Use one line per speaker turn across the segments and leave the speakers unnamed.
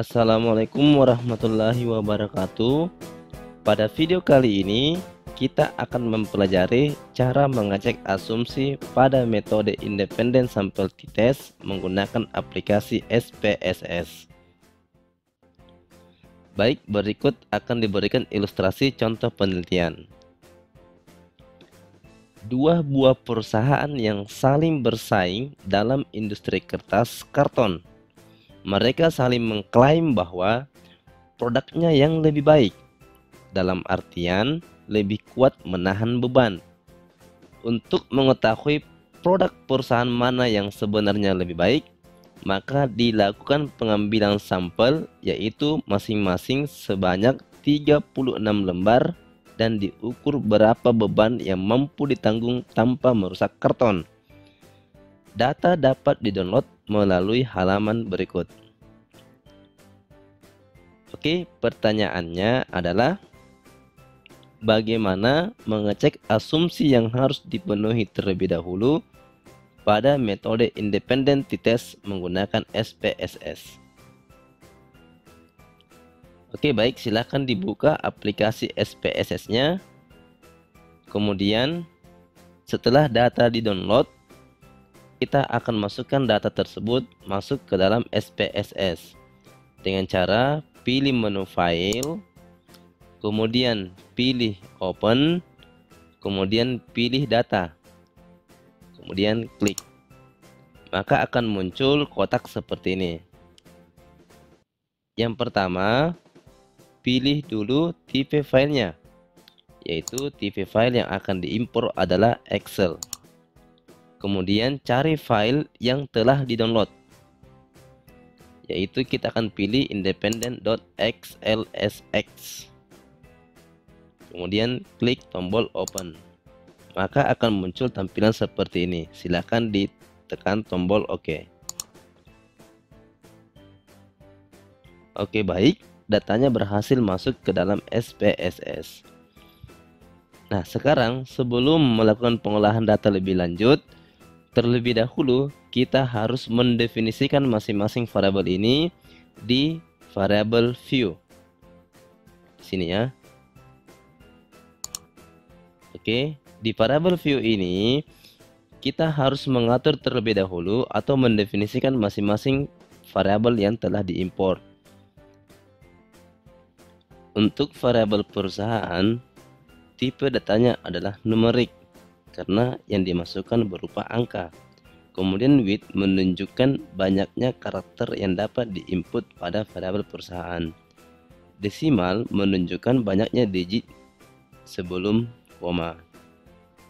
Assalamualaikum warahmatullahi wabarakatuh. Pada video kali ini kita akan mempelajari cara mengecek asumsi pada metode independent sample t-test menggunakan aplikasi SPSS. Baik, berikut akan diberikan ilustrasi contoh penelitian. Dua buah perusahaan yang saling bersaing dalam industri kertas karton. Mereka saling mengklaim bahwa produknya yang lebih baik, dalam artian lebih kuat menahan beban. Untuk mengetahui produk perusahaan mana yang sebenarnya lebih baik, maka dilakukan pengambilan sampel, yaitu masing-masing sebanyak 36 lembar dan diukur berapa beban yang mampu ditanggung tanpa merusak karton. Data dapat didownload melalui halaman berikut. Oke, pertanyaannya adalah bagaimana mengecek asumsi yang harus dipenuhi terlebih dahulu pada metode independent t-test menggunakan SPSS. Oke, baik, silakan dibuka aplikasi SPSS-nya. Kemudian setelah data di-download, kita akan masukkan data tersebut masuk ke dalam SPSS dengan cara pilih menu file, kemudian pilih open, kemudian pilih data, kemudian klik. Maka akan muncul kotak seperti ini. Yang pertama, pilih dulu tipe filenya, yaitu tipe file yang akan diimpor adalah Excel. Kemudian cari file yang telah di-download, yaitu kita akan pilih independent.xlsx. Kemudian klik tombol open. Maka akan muncul tampilan seperti ini. Silakan ditekan tombol OK. Oke, baik, datanya berhasil masuk ke dalam SPSS. Nah, sekarang sebelum melakukan pengolahan data lebih lanjut, terlebih dahulu kita harus mendefinisikan masing-masing variabel ini di variabel view. Di sini ya. Oke, di variabel view ini kita harus mengatur terlebih dahulu atau mendefinisikan masing-masing variabel yang telah diimpor. Untuk variabel perusahaan, tipe datanya adalah numerik karena yang dimasukkan berupa angka. Kemudian width menunjukkan banyaknya karakter yang dapat diinput pada variabel perusahaan. Desimal menunjukkan banyaknya digit sebelum koma.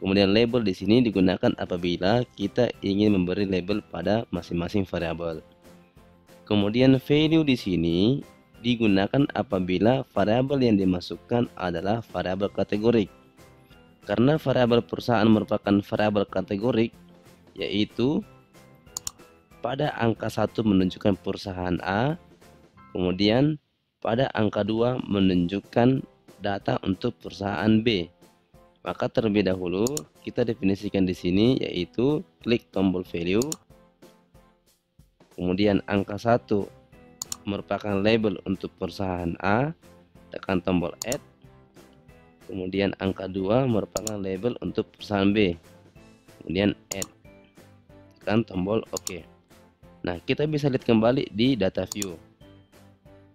Kemudian label di sini digunakan apabila kita ingin memberi label pada masing-masing variabel. Kemudian value di sini digunakan apabila variabel yang dimasukkan adalah variabel kategorik. Karena variabel perusahaan merupakan variabel kategorik, yaitu pada angka 1 menunjukkan perusahaan A, kemudian pada angka 2 menunjukkan data untuk perusahaan B. Maka terlebih dahulu kita definisikan di sini, yaitu klik tombol value, kemudian angka 1 merupakan label untuk perusahaan A, tekan tombol add. Kemudian angka 2 merupakan label untuk perusahaan B, kemudian add, tekan tombol OK. Nah, kita bisa lihat kembali di data view.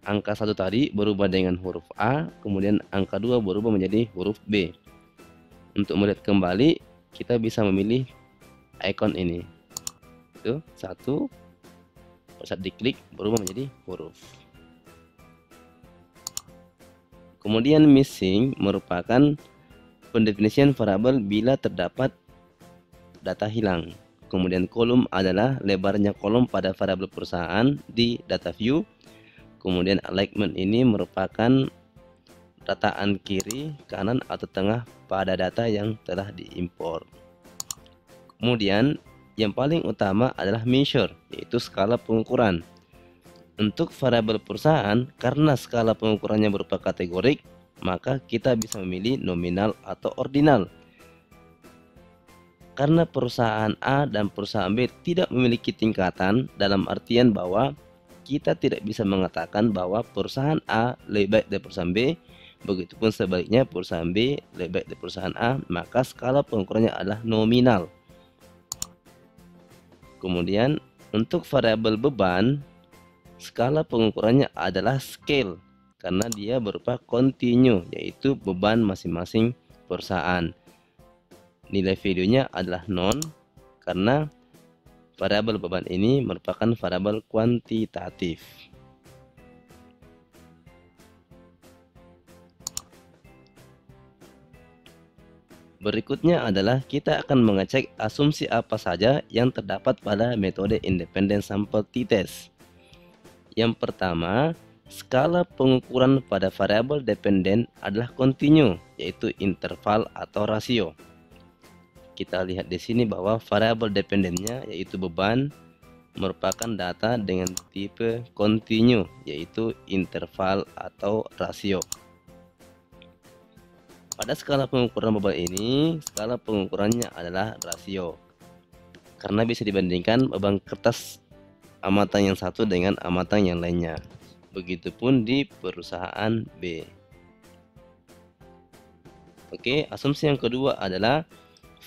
Angka 1 tadi berubah dengan huruf A, kemudian angka 2 berubah menjadi huruf B. Untuk melihat kembali, kita bisa memilih icon ini. Itu 1, saat diklik berubah menjadi huruf. Kemudian missing merupakan pendefinisian variabel bila terdapat data hilang. Kemudian kolom adalah lebarnya kolom pada variabel perusahaan di data view. Kemudian alignment ini merupakan rataan kiri, kanan, atau tengah pada data yang telah diimpor. Kemudian yang paling utama adalah measure, yaitu skala pengukuran. Untuk variabel perusahaan, karena skala pengukurannya berupa kategorik, maka kita bisa memilih nominal atau ordinal. Karena perusahaan A dan perusahaan B tidak memiliki tingkatan, dalam artian bahwa kita tidak bisa mengatakan bahwa perusahaan A lebih baik dari perusahaan B, begitupun sebaliknya perusahaan B lebih baik dari perusahaan A, maka skala pengukurannya adalah nominal. Kemudian untuk variabel beban, skala pengukurannya adalah scale karena dia berupa kontinu, yaitu beban masing-masing perusahaan. Nilai value-nya adalah non karena variabel beban ini merupakan variabel kuantitatif. Berikutnya adalah kita akan mengecek asumsi apa saja yang terdapat pada metode independent sample t-test. Yang pertama, skala pengukuran pada variabel dependen adalah kontinu, yaitu interval atau rasio. Kita lihat di sini bahwa variabel dependennya yaitu beban merupakan data dengan tipe kontinu, yaitu interval atau rasio. Pada skala pengukuran beban ini, skala pengukurannya adalah rasio karena bisa dibandingkan beban kertas amatan yang satu dengan amatan yang lainnya. Begitupun di perusahaan B. Oke, asumsi yang kedua adalah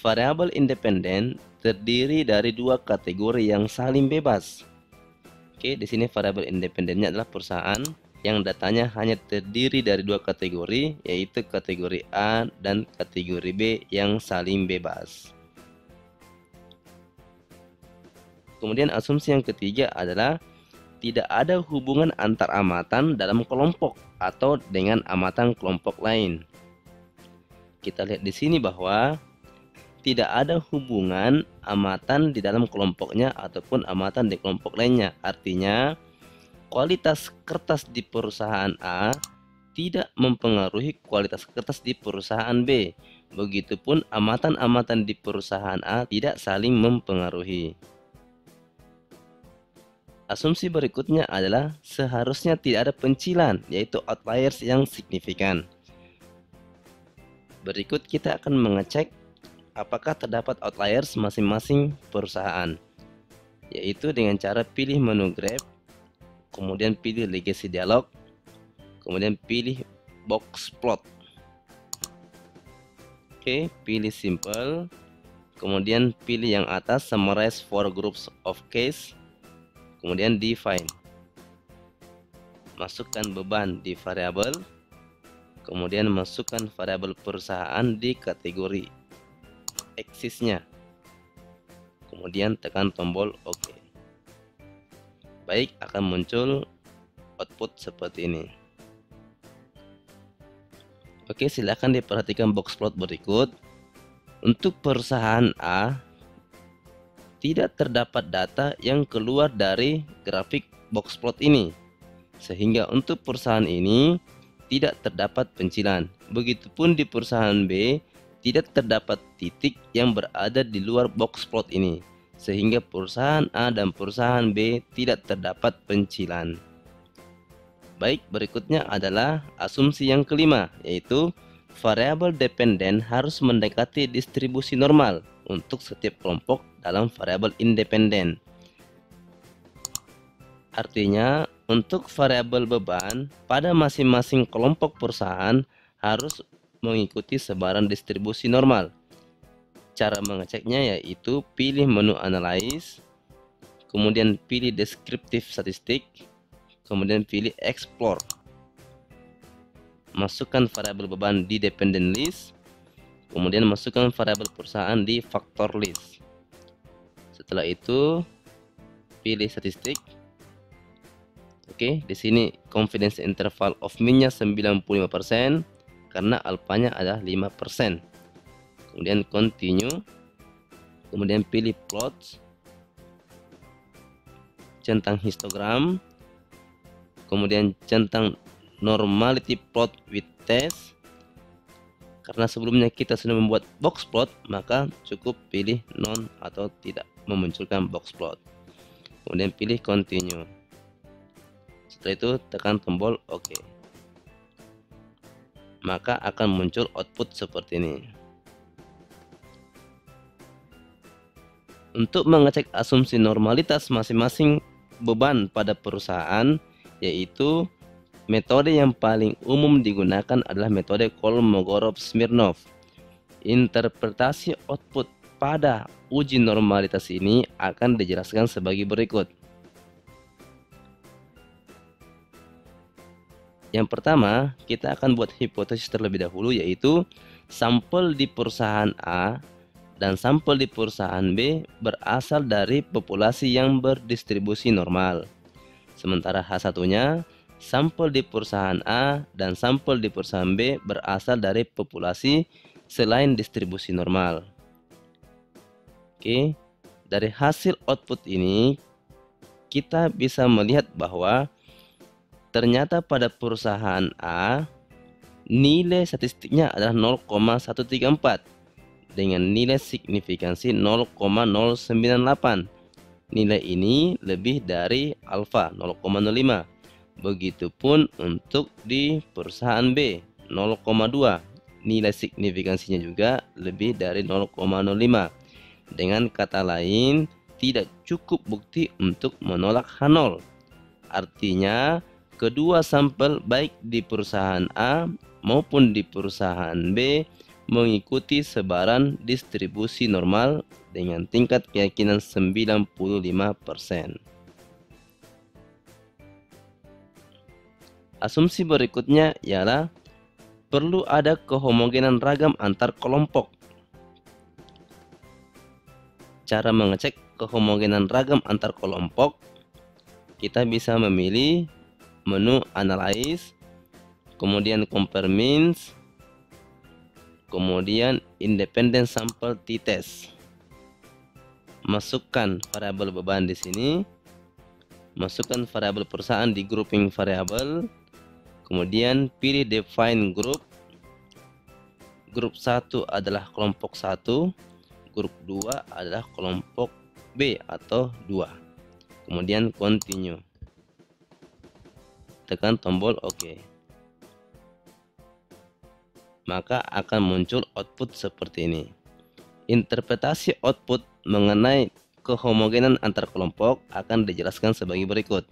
variabel independen terdiri dari dua kategori yang saling bebas. Oke, di sini variabel independennya adalah perusahaan yang datanya hanya terdiri dari dua kategori, yaitu kategori A dan kategori B yang saling bebas. Kemudian asumsi yang ketiga adalah tidak ada hubungan antar amatan dalam kelompok atau dengan amatan kelompok lain. Kita lihat di sini bahwa tidak ada hubungan amatan di dalam kelompoknya ataupun amatan di kelompok lainnya. Artinya, kualitas kertas di perusahaan A tidak mempengaruhi kualitas kertas di perusahaan B. Begitupun amatan-amatan di perusahaan A tidak saling mempengaruhi. Asumsi berikutnya adalah seharusnya tidak ada pencilan, yaitu outliers yang signifikan. Berikut kita akan mengecek apakah terdapat outliers masing-masing perusahaan, yaitu dengan cara pilih menu grab, kemudian pilih legacy dialog, kemudian pilih box plot. Oke, pilih simple, kemudian pilih yang atas summarize for groups of case, kemudian define. Masukkan beban di variabel, kemudian masukkan variabel perusahaan di kategori axisnya, kemudian tekan tombol OK. Baik, akan muncul output seperti ini. Oke, silakan diperhatikan box plot berikut. Untuk perusahaan A, tidak terdapat data yang keluar dari grafik box plot ini, sehingga untuk perusahaan ini tidak terdapat pencilan. Begitupun di perusahaan B, tidak terdapat titik yang berada di luar box plot ini, sehingga perusahaan A dan perusahaan B tidak terdapat pencilan. Baik, berikutnya adalah asumsi yang kelima, yaitu variabel dependen harus mendekati distribusi normal untuk setiap kelompok dalam variabel independen. Artinya, untuk variabel beban pada masing-masing kelompok perusahaan harus mengikuti sebaran distribusi normal. Cara mengeceknya yaitu pilih menu analyze, kemudian pilih descriptive statistik, kemudian pilih explore. Masukkan variabel beban di dependent list, kemudian masukkan variabel perusahaan di factor list. Setelah itu pilih statistik. Oke, di sini confidence interval of mean-nya 95% karena alfanya adalah 5%. Kemudian continue, kemudian pilih plot, centang histogram, kemudian centang normality plot with test. Karena sebelumnya kita sudah membuat box plot, maka cukup pilih non atau tidak memunculkan box plot. Kemudian pilih continue. Setelah itu tekan tombol OK. Maka akan muncul output seperti ini. Untuk mengecek asumsi normalitas masing-masing beban pada perusahaan, yaitu metode yang paling umum digunakan adalah metode Kolmogorov-Smirnov. Interpretasi output pada uji normalitas ini akan dijelaskan sebagai berikut. Yang pertama, kita akan buat hipotesis terlebih dahulu, yaitu sampel di perusahaan A dan sampel di perusahaan B berasal dari populasi yang berdistribusi normal. Sementara H1-nya, sampel di perusahaan A dan sampel di perusahaan B berasal dari populasi selain distribusi normal. Oke, dari hasil output ini kita bisa melihat bahwa ternyata pada perusahaan A nilai statistiknya adalah 0,134 dengan nilai signifikansi 0,098. Nilai ini lebih dari alfa 0,05. Begitupun untuk di perusahaan B 0,2. Nilai signifikansinya juga lebih dari 0,05. Dengan kata lain, tidak cukup bukti untuk menolak H0. Artinya, kedua sampel baik di perusahaan A maupun di perusahaan B mengikuti sebaran distribusi normal dengan tingkat keyakinan 95%. Asumsi berikutnya ialah perlu ada kehomogenan ragam antar kelompok. Cara mengecek kehomogenan ragam antar kelompok, kita bisa memilih menu Analyze, kemudian Compare Means, kemudian Independent Sample T-Test. Masukkan variabel beban di sini, masukkan variabel perusahaan di grouping variabel, kemudian pilih Define Group. Grup 1 adalah kelompok 1, grup 2 adalah kelompok B atau 2. Kemudian Continue. Tekan tombol OK. Maka akan muncul output seperti ini. Interpretasi output mengenai kehomogenan antar kelompok akan dijelaskan sebagai berikut.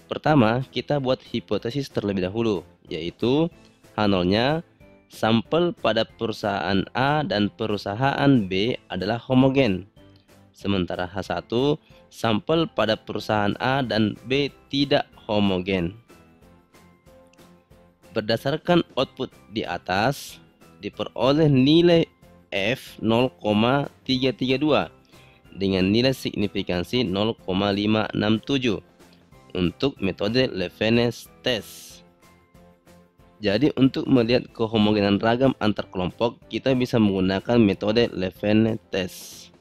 Pertama, kita buat hipotesis terlebih dahulu, yaitu H0-nya sampel pada perusahaan A dan perusahaan B adalah homogen. Sementara H1, sampel pada perusahaan A dan B tidak homogen. Berdasarkan output di atas, diperoleh nilai F 0,332 dengan nilai signifikansi 0,567 untuk metode Levene test. Jadi untuk melihat kehomogenan ragam antar kelompok, kita bisa menggunakan metode Levene test.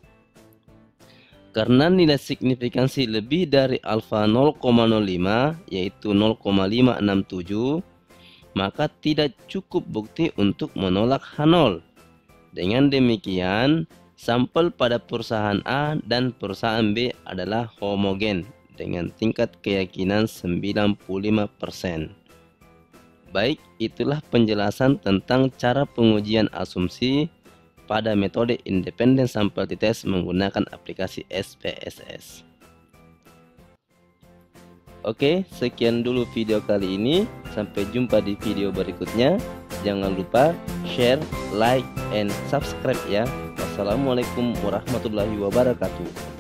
Karena nilai signifikansi lebih dari alfa 0,05 yaitu 0,567, maka tidak cukup bukti untuk menolak H0. Dengan demikian, sampel pada perusahaan A dan perusahaan B adalah homogen dengan tingkat keyakinan 95%. Baik, itulah penjelasan tentang cara pengujian asumsi pada metode Independent Sample T-Test menggunakan aplikasi SPSS. Oke, sekian dulu video kali ini. Sampai jumpa di video berikutnya. Jangan lupa share, like, and subscribe ya. Wassalamualaikum warahmatullahi wabarakatuh.